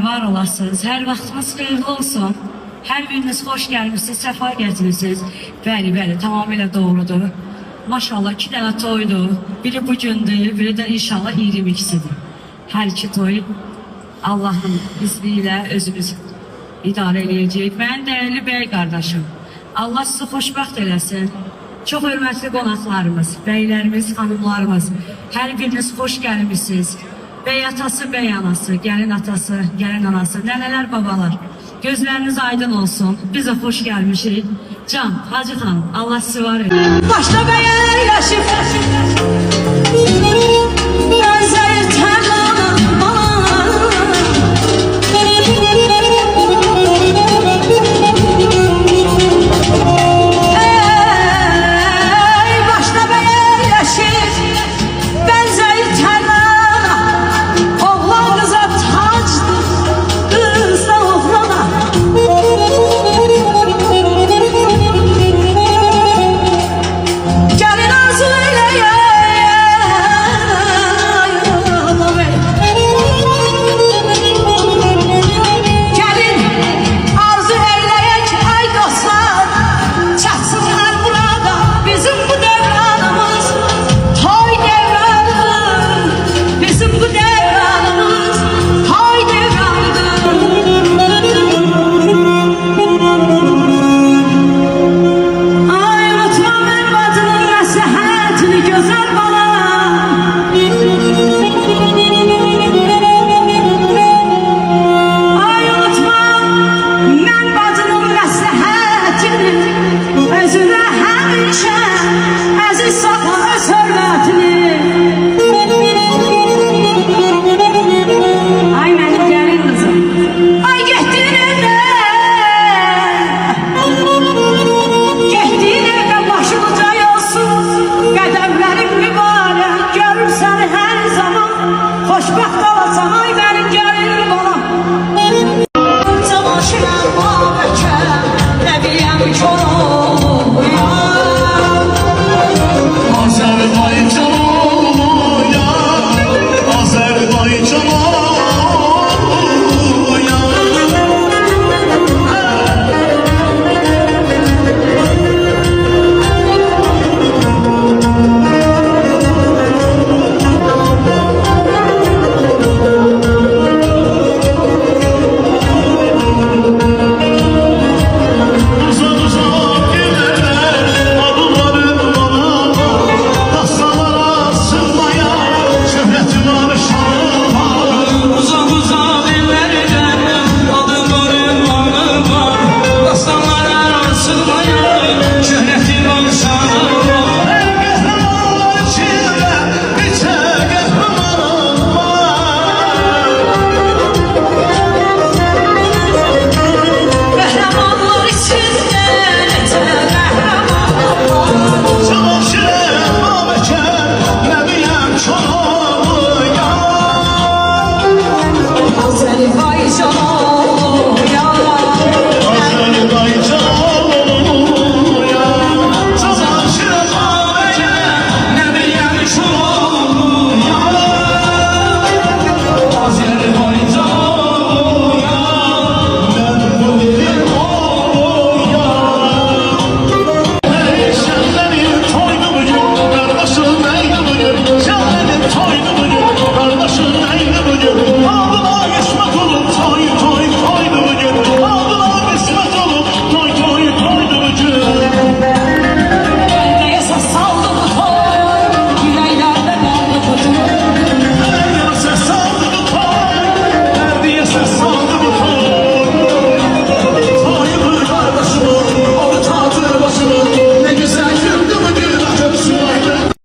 var olasınız. Hər vaxtınız xeyirli olsun. Hər biriniz xoş gəlmişsiniz, səfa gətirmişsiniz. Bəli, tamamilə doğrudur. Maşallah 2 dənə toydur. Biri bugündür, biri də inşallah 22-sidir. Hər iki toy Allahın izni ilə özümüz idarə edəcəyik. Mənim dəyərli bəy qardaşım, Allah sizi xoşbəxt eləsin. Çox hörmətli qonaqlarımız, bəylərimiz, xanımlarımız, hər biriniz xoş gəlmişsiniz. Bəy atası, bəy anası, gəlin atası, gəlin anası, nənələr, babalar, gözləriniz aydın olsun. Biz də xoş gəlmişik. Can, Hacı xanım, Allah sizi var edin. Başla bəyə yaşım,